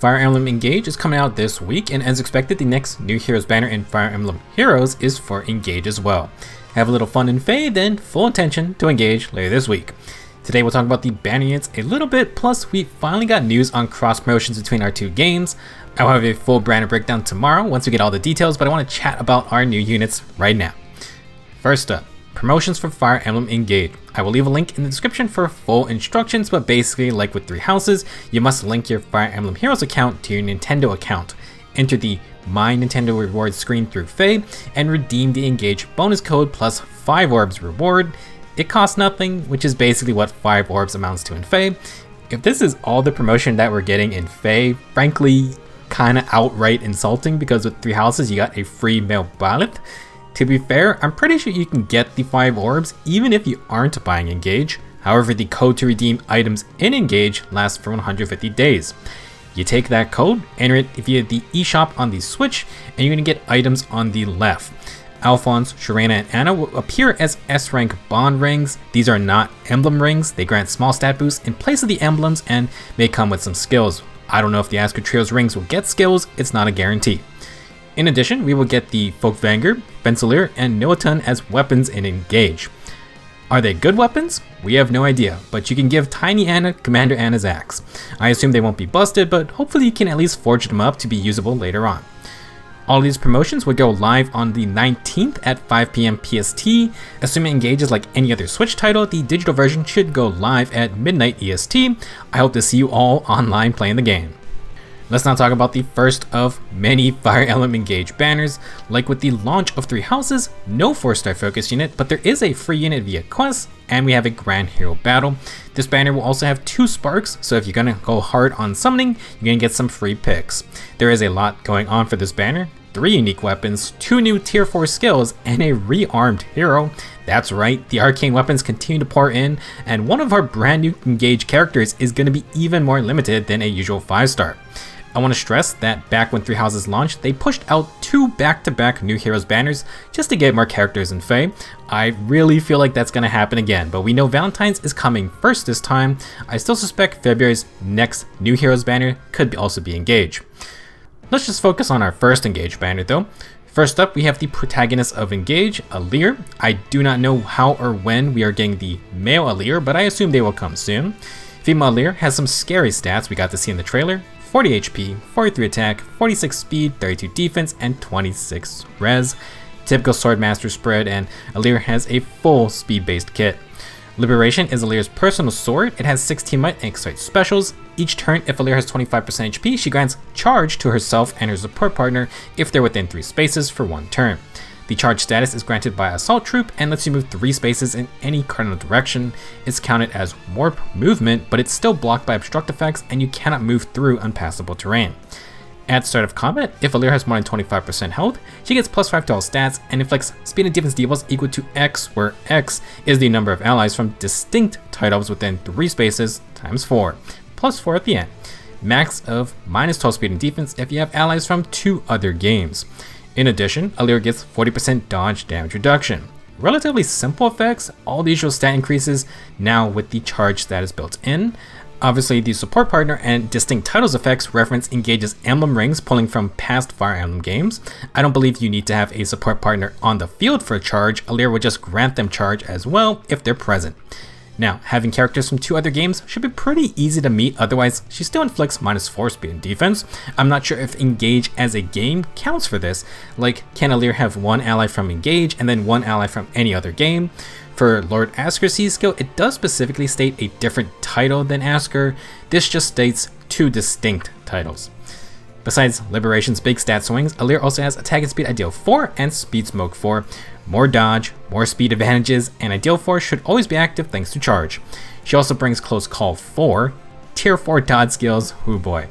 Fire Emblem Engage is coming out this week, and as expected, the next New Heroes banner in Fire Emblem Heroes is for Engage as well. Have a little fun in FEH, then full attention to Engage later this week. Today we'll talk about the banner units a little bit, plus we finally got news on cross promotions between our two games. I'll have a full banner breakdown tomorrow once we get all the details, but I want to chat about our new units right now. First up, promotions for Fire Emblem Engage. I will leave a link in the description for full instructions, but basically, like with 3 houses, you must link your Fire Emblem Heroes account to your Nintendo account. Enter the My Nintendo Rewards screen through FEH, and redeem the Engage bonus code plus 5 orbs reward. It costs nothing, which is basically what 5 orbs amounts to in FEH. If this is all the promotion that we're getting in FEH, frankly, kinda outright insulting, because with 3 houses you got a free male Byleth. To be fair, I'm pretty sure you can get the 5 orbs even if you aren't buying Engage. However, the code to redeem items in Engage lasts for 150 days. You take that code, enter it via the eShop on the Switch, and you're going to get items on the left. Alphonse, Sharena, and Anna will appear as S-rank bond rings. These are not emblem rings. They grant small stat boosts in place of the emblems and may come with some skills. I don't know if the Asuka Trio's rings will get skills, it's not a guarantee. In addition, we will get the Folk Vanguard, Alear, and Noatun as weapons in Engage. Are they good weapons? We have no idea, but you can give Tiny Anna Commander Anna's axe. I assume they won't be busted, but hopefully you can at least forge them up to be usable later on. All of these promotions will go live on the 19th at 5 PM PST. Assuming Engage is like any other Switch title, the digital version should go live at midnight EST. I hope to see you all online playing the game. Let's now talk about the first of many Fire Emblem Engage banners. Like with the launch of 3 houses, no 4-star focus unit, but there is a free unit via quests, and we have a Grand Hero battle. This banner will also have 2 sparks, so if you're gonna go hard on summoning, you're gonna get some free picks. There is a lot going on for this banner. 3 unique weapons, 2 new tier 4 skills, and a rearmed hero. That's right, the Arcane weapons continue to pour in, and one of our brand new Engage characters is gonna be even more limited than a usual 5-star. I want to stress that back when 3 houses launched, they pushed out 2 back-to-back New Heroes banners just to get more characters in FEH. I really feel like that's going to happen again, but we know Valentine's is coming first this time. I still suspect February's next New Heroes banner could also be Engage. Let's just focus on our first Engage banner though. First up, we have the protagonist of Engage, Alear. I do not know how or when we are getting the male Alear, but I assume they will come soon. Female Alear has some scary stats we got to see in the trailer. 40 HP, 43 attack, 46 speed, 32 defense, and 26 res. Typical Swordmaster spread, and Alear has a full speed-based kit. Liberation is Alear's personal sword. It has 16 might and excite specials. Each turn, if Alear has 25% HP, she grants charge to herself and her support partner if they're within 3 spaces for 1 turn. The charge status is granted by Assault Troop and lets you move 3 spaces in any cardinal direction. It's counted as warp movement, but it's still blocked by obstruct effects and you cannot move through unpassable terrain. At start of combat, if Alear has more than 25% health, she gets plus 5 to all stats and inflicts speed and defense debuffs equal to X, where X is the number of allies from distinct titles within 3 spaces times 4, plus 4 at the end. Max of minus 12 speed and defense if you have allies from 2 other games. In addition, Alear gets 40% dodge damage reduction. Relatively simple effects, all the usual stat increases now with the charge status built in. Obviously, the support partner and distinct titles effects reference Engage's emblem rings pulling from past Fire Emblem games. I don't believe you need to have a support partner on the field for a charge. Alear will just grant them charge as well if they're present. Now, having characters from 2 other games should be pretty easy to meet, otherwise she still inflicts minus 4 speed and defense. I'm not sure if Engage as a game counts for this, like can Alear have 1 ally from Engage and then 1 ally from any other game? For Lord Asker's C skill, it does specifically state a different title than Asker. This just states 2 distinct titles. Besides Liberation's big stat swings, Alear also has Attack and Speed Ideal 4 and Speed Smoke 4. More dodge, more speed advantages, and Ideal 4 should always be active thanks to charge. She also brings Close Call 4, Tier 4 dodge skills, oh boy.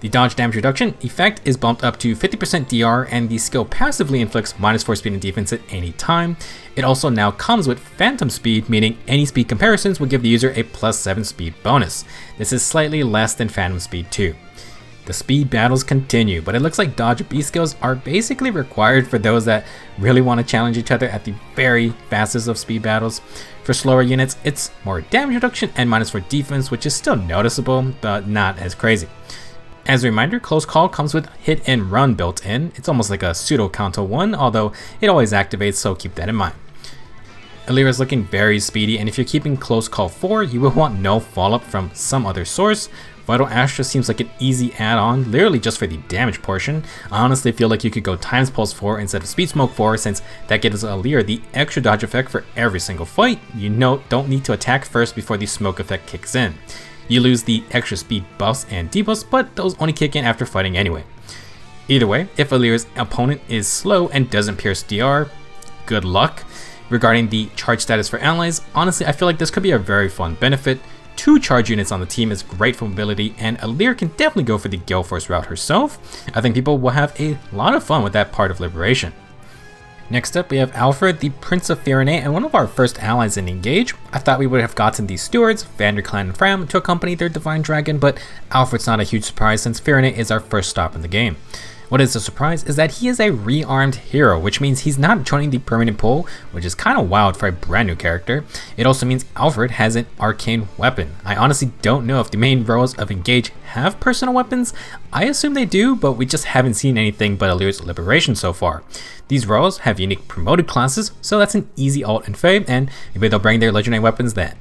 The dodge damage reduction effect is bumped up to 50% DR, and the skill passively inflicts minus 4 speed and defense at any time. It also now comes with Phantom Speed, meaning any speed comparisons will give the user a plus 7 speed bonus. This is slightly less than Phantom Speed 2. The speed battles continue, but it looks like dodge B skills are basically required for those that really want to challenge each other at the very fastest of speed battles. For slower units, it's more damage reduction and minus 4 defense, which is still noticeable, but not as crazy. As a reminder, Close Call comes with Hit and Run built in. It's almost like a pseudo Kanto 1, although it always activates, so keep that in mind. Alear is looking very speedy, and if you're keeping Close Call 4, you will want no follow-up from some other source. Vital Astra seems like an easy add-on, literally just for the damage portion. I honestly feel like you could go Times Pulse 4 instead of Speed Smoke 4, since that gives Alear the extra dodge effect for every single fight. You don't need to attack first before the smoke effect kicks in. You lose the extra speed buffs and debuffs, but those only kick in after fighting anyway. Either way, if Alear's opponent is slow and doesn't pierce DR, good luck. Regarding the charge status for allies, honestly I feel like this could be a very fun benefit. 2 charge units on the team is great for mobility, and Alear can definitely go for the Gale Force route herself. I think people will have a lot of fun with that part of Liberation. Next up, we have Alfred, the Prince of Firenze, and one of our first allies in Engage. I thought we would have gotten the Stewards, VanderClan and Fram, to accompany their Divine Dragon, but Alfred's not a huge surprise since Firenze is our first stop in the game. What is a surprise is that he is a rearmed hero, which means he's not joining the permanent pool, which is kind of wild for a brand new character. It also means Alfred has an arcane weapon. I honestly don't know if the main roles of Engage have personal weapons. I assume they do, but we just haven't seen anything but Alear's Liberation so far. These roles have unique promoted classes, so that's an easy alt in FE, and maybe they'll bring their legendary weapons then.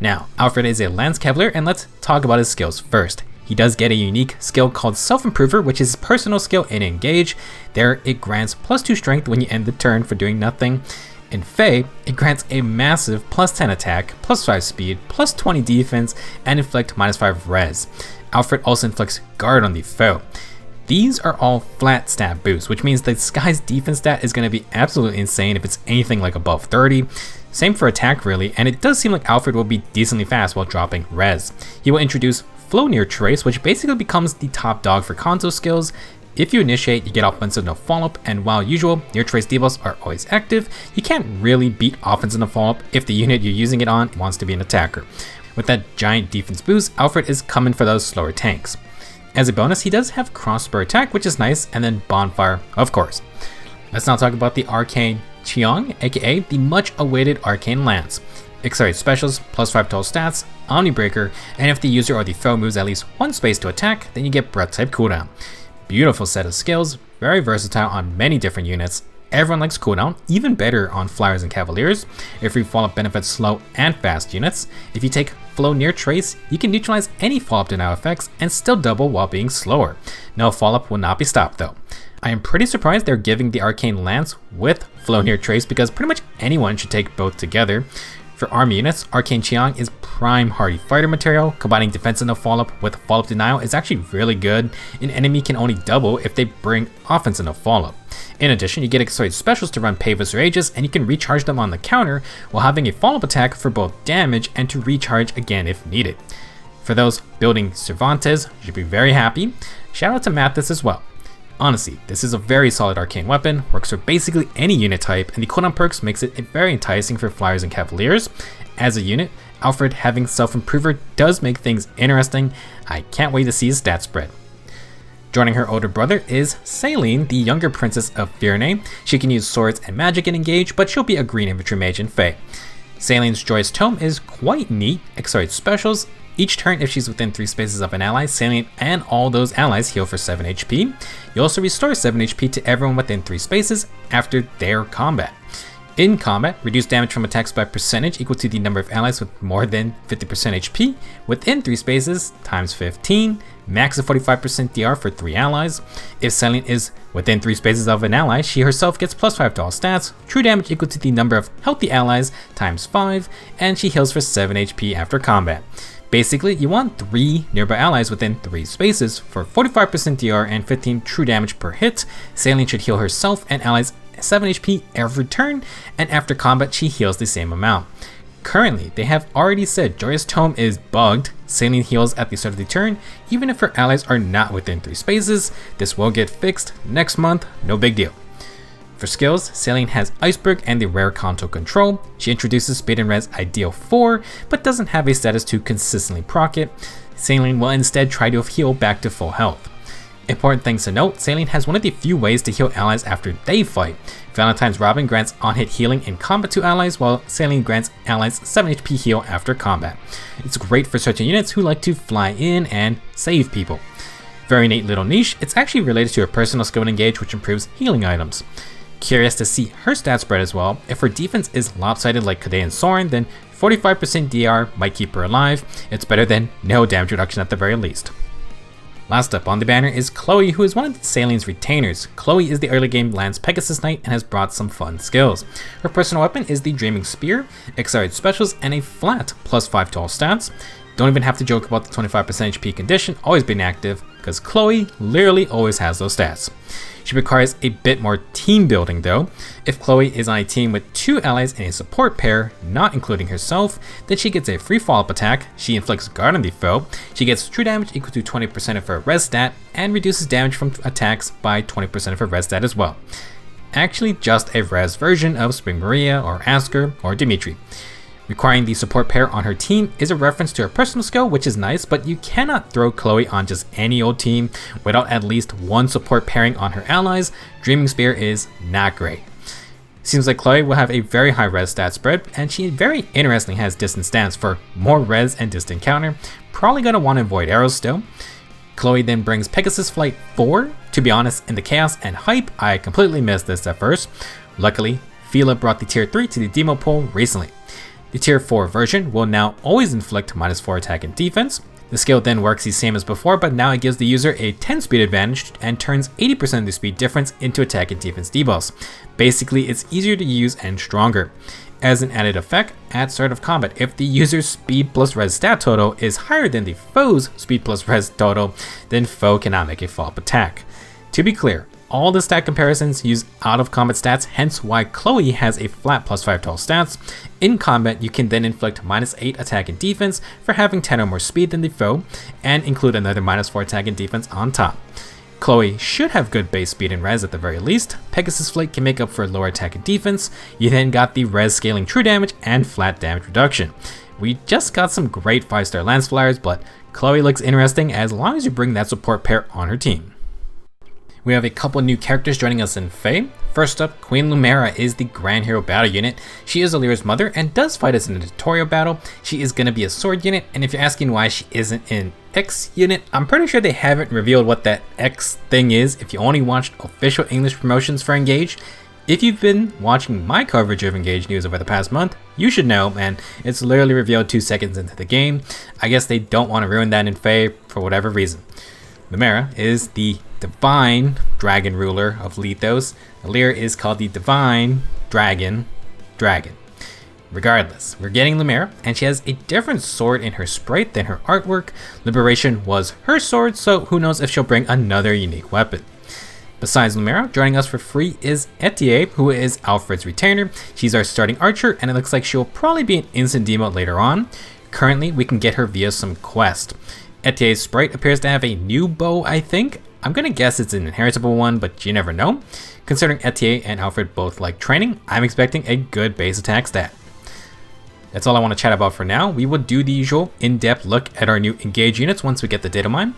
Now, Alfred is a Lance Cavalier, and let's talk about his skills first. He does get a unique skill called Self-Improver, which is his personal skill in Engage. There, it grants +2 strength when you end the turn for doing nothing. In FE, it grants a massive +10 attack, +5 speed, +20 defense, and inflict -5 res. Alfred also inflicts guard on the foe. These are all flat stat boosts, which means this guy's defense stat is going to be absolutely insane if it's anything like above 30. Same for attack really, and it does seem like Alfred will be decently fast while dropping res. He will introduce Flow Near Trace, which basically becomes the top dog for Kanto skills. If you initiate, you get offensive no follow-up, and while usual, Near Trace debuffs are always active, you can't really beat offensive no follow-up if the unit you're using it on wants to be an attacker. With that giant defense boost, Alfred is coming for those slower tanks. As a bonus, he does have crossbow attack, which is nice, and then bonfire, of course. Let's now talk about the Arcane Chiang, aka the much awaited Arcane Lance. Accelerate specials, +5 total stats, Omni Breaker, and if the user or the foe moves at least 1 space to attack, then you get breath type cooldown. Beautiful set of skills, very versatile on many different units. Everyone likes cooldown, even better on Flyers and Cavaliers. If free follow-up benefits slow and fast units. If you take Flow Near Trace, you can neutralize any follow-up denial effects and still double while being slower. No follow-up will not be stopped though. I am pretty surprised they're giving the Arcane Lance with Flow Near Trace because pretty much anyone should take both together. For army units, Arcane Chiang is prime hardy fighter material. Combining defensive no follow-up with follow-up denial is actually really good. An enemy can only double if they bring offensive no follow-up. In addition, you get accelerated specials to run Pavus or Aegis, and you can recharge them on the counter while having a follow-up attack for both damage and to recharge again if needed. For those building Cervantes, you should be very happy. Shout out to Mathis as well. Honestly, this is a very solid arcane weapon, works for basically any unit type, and the cooldown perks makes it very enticing for Flyers and Cavaliers. As a unit, Alfred having Self-Improver does make things interesting. I can't wait to see his stat spread. Joining her older brother is Celine, the younger princess of Firenze. She can use swords and magic in Engage, but she'll be a green infantry mage in FE. Celine's Joyous Tome is quite neat, accelerates specials. Each turn, if she's within 3 spaces of an ally, Celine and all those allies heal for 7 HP. You also restore 7 HP to everyone within 3 spaces after their combat. In combat, reduce damage from attacks by percentage equal to the number of allies with more than 50% HP within 3 spaces times 15, max of 45% DR for 3 allies. If Celine is within 3 spaces of an ally, she herself gets +5 to all stats, true damage equal to the number of healthy allies times 5, and she heals for 7 HP after combat. Basically, you want 3 nearby allies within 3 spaces for 45% DR and 15 true damage per hit. Celine should heal herself and allies 7 HP every turn, and after combat she heals the same amount. Currently, they have already said Joyous Tome is bugged. Celine heals at the start of the turn, even if her allies are not within 3 spaces. This will get fixed next month, no big deal. For skills, Celine has Iceberg and the rare Kanto control. She introduces Speed and Res Ideal 4, but doesn't have a status to consistently proc it. Celine will instead try to heal back to full health. Important things to note, Celine has one of the few ways to heal allies after they fight. Valentine's Robin grants on-hit healing in combat to allies, while Celine grants allies 7 HP heal after combat. It's great for certain units who like to fly in and save people. Very neat little niche, it's actually related to her personal skill in Engage, which improves healing items. Curious to see her stat spread as well. If her defense is lopsided like Kade and Soren, then 45% DR might keep her alive. It's better than no damage reduction at the very least. Last up on the banner is Chloe, who is one of Celine's retainers. Chloe is the early game Lance Pegasus Knight and has brought some fun skills. Her personal weapon is the Dreaming Spear, accelerated specials, and a flat +5 to all stats. Don't even have to joke about the 25% HP condition always being active, because Chloe literally always has those stats. She requires a bit more team building though. If Chloe is on a team with 2 allies and a support pair, not including herself, then she gets a free follow-up attack, she inflicts guard on the foe, she gets true damage equal to 20% of her res stat, and reduces damage from attacks by 20% of her res stat as well. Actually just a res version of Spring Maria or Asker or Dimitri. Requiring the support pair on her team is a reference to her personal skill, which is nice, but you cannot throw Chloe on just any old team without at least one support pairing on her allies. Dreaming Spear is not great. Seems like Chloe will have a very high res stat spread, and she very interestingly has distant stance for more res and distant counter. Probably gonna want to avoid arrows still. Chloe then brings Pegasus Flight 4. To be honest, in the chaos and hype, I completely missed this at first. Luckily, Fila brought the tier 3 to the demo pool recently. The tier 4 version will now always inflict -4 attack and defense. The skill then works the same as before, but now it gives the user a 10 speed advantage and turns 80% of the speed difference into attack and defense debuffs. Basically, it's easier to use and stronger. As an added effect, at start of combat, if the user's speed plus res stat total is higher than the foe's speed plus res total, then foe cannot make a follow-up attack. To be clear, all the stat comparisons use out of combat stats, hence why Chloe has a flat +5 to all stats. In combat, you can then inflict -8 attack and defense for having 10 or more speed than the foe, and include another -4 attack and defense on top. Chloe should have good base speed and res at the very least. Pegasus Flight can make up for lower attack and defense. You then got the res scaling true damage and flat damage reduction. We just got some great 5-star Lance Flyers, but Chloe looks interesting as long as you bring that support pair on her team. We have a couple new characters joining us in FEH. First up, Queen Lumera is the Grand Hero Battle Unit. She is Alear's mother and does fight us in a tutorial battle. She is going to be a sword unit, and if you're asking why she isn't in X unit, I'm pretty sure they haven't revealed what that X thing is if you only watched official English promotions for Engage. If you've been watching my coverage of Engage news over the past month, you should know, and it's literally revealed 2 seconds into the game. I guess they don't want to ruin that in FEH for whatever reason. Lumera is the Divine Dragon Ruler of Lethos. Alear is called the Divine Dragon. Regardless, we're getting Lumera, and she has a different sword in her sprite than her artwork. Liberation was her sword, so who knows if she'll bring another unique weapon. Besides Lumera, joining us for free is Etie, who is Alfred's retainer. She's our starting archer, and it looks like she'll probably be an instant demote later on. Currently, we can get her via some quest. Etie's sprite appears to have a new bow, I think. I'm gonna guess it's an inheritable one, but you never know. Considering Etie and Alfred both like training, I'm expecting a good base attack stat. That's all I want to chat about for now. We will do the usual in-depth look at our new Engage units once we get the data mine.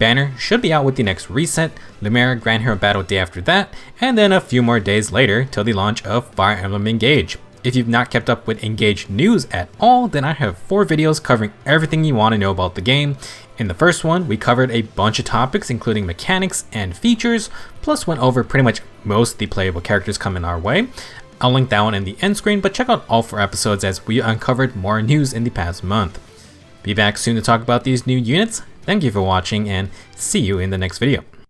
Banner should be out with the next reset, Lumera Grand Hero Battle day after that, and then a few more days later till the launch of Fire Emblem Engage. If you've not kept up with Engage news at all, then I have 4 videos covering everything you want to know about the game. In the first one, we covered a bunch of topics including mechanics and features, plus went over pretty much most of the playable characters coming our way. I'll link that one in the end screen, but check out all 4 episodes as we uncovered more news in the past month. Be back soon to talk about these new units. Thank you for watching and see you in the next video.